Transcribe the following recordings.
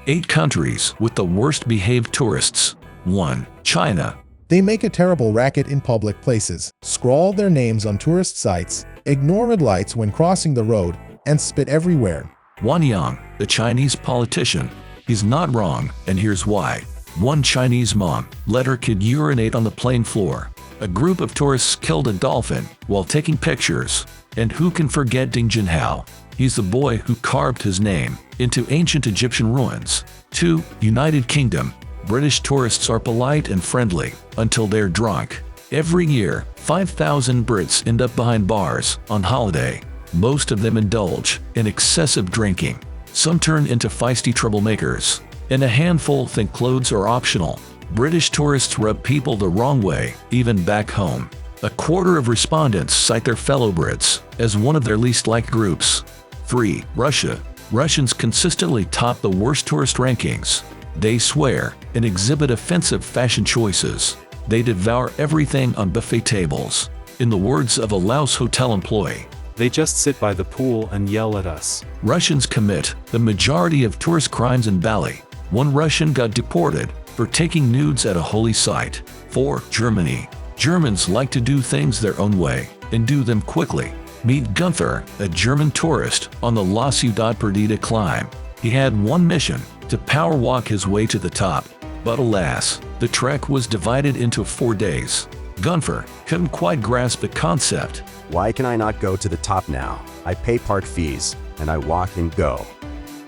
8 countries with the worst behaved tourists. 1. China. They make a terrible racket in public places, scrawl their names on tourist sites, ignore red lights when crossing the road, and spit everywhere. Wang Yang, the Chinese politician. He's not wrong, and here's why. One Chinese mom let her kid urinate on the plane floor. A group of tourists killed a dolphin while taking pictures. And who can forget Ding Junhao? He's the boy who carved his name into ancient Egyptian ruins. 2. United Kingdom. British tourists are polite and friendly until they're drunk. Every year, 5,000 Brits end up behind bars on holiday. Most of them indulge in excessive drinking. Some turn into feisty troublemakers, and a handful think clothes are optional. British tourists rub people the wrong way, even back home. A quarter of respondents cite their fellow Brits as one of their least liked groups. 3. Russia. Russians consistently top the worst tourist rankings. They swear and exhibit offensive fashion choices. They devour everything on buffet tables. In the words of a Laos hotel employee, they just sit by the pool and yell at us. Russians commit the majority of tourist crimes in Bali. One Russian got deported for taking nudes at a holy site. 4. Germany. Germans like to do things their own way and do them quickly. Meet Gunther, a German tourist on the La Ciudad Perdida climb. He had one mission: to power walk his way to the top. But alas, the trek was divided into 4 days. Gunther couldn't quite grasp the concept. Why can I not go to the top now? I pay park fees, and I walk and go.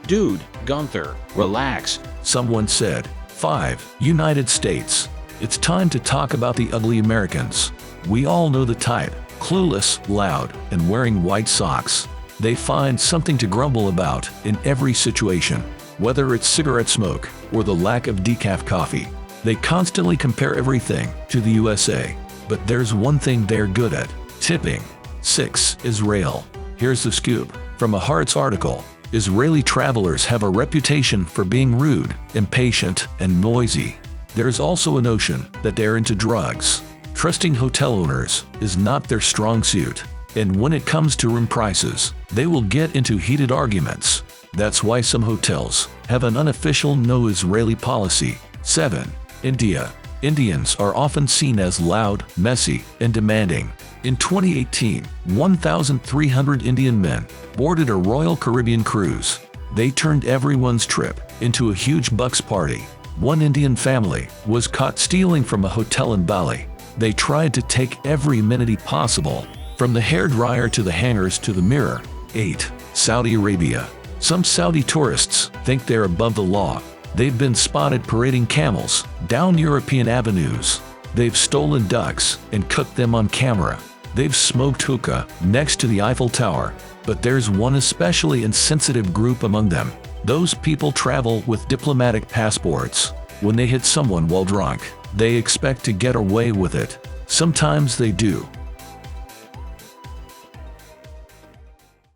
Dude, Gunther, relax, someone said. 5. United States. It's time to talk about the ugly Americans. We all know the type: clueless, loud, and wearing white socks. They find something to grumble about in every situation, whether it's cigarette smoke or the lack of decaf coffee. They constantly compare everything to the USA. But there's one thing they're good at: tipping. 6. Israel. Here's the scoop from a Hearts article. Israeli travelers have a reputation for being rude, impatient, and noisy. There's also a notion that they're into drugs. Trusting hotel owners is not their strong suit. And when it comes to room prices, they will get into heated arguments. That's why some hotels have an unofficial no Israeli policy. 7. India. Indians are often seen as loud, messy, and demanding. In 2018, 1,300 Indian men boarded a Royal Caribbean cruise. They turned everyone's trip into a huge bucks party. One Indian family was caught stealing from a hotel in Bali. They tried to take every amenity possible, from the hairdryer to the hangers to the mirror. 8. Saudi Arabia. Some Saudi tourists think they're above the law. They've been spotted parading camels down European avenues. They've stolen ducks and cooked them on camera. They've smoked hookah next to the Eiffel Tower. But there's one especially insensitive group among them. Those people travel with diplomatic passports. When they hit someone while drunk, they expect to get away with it. Sometimes they do,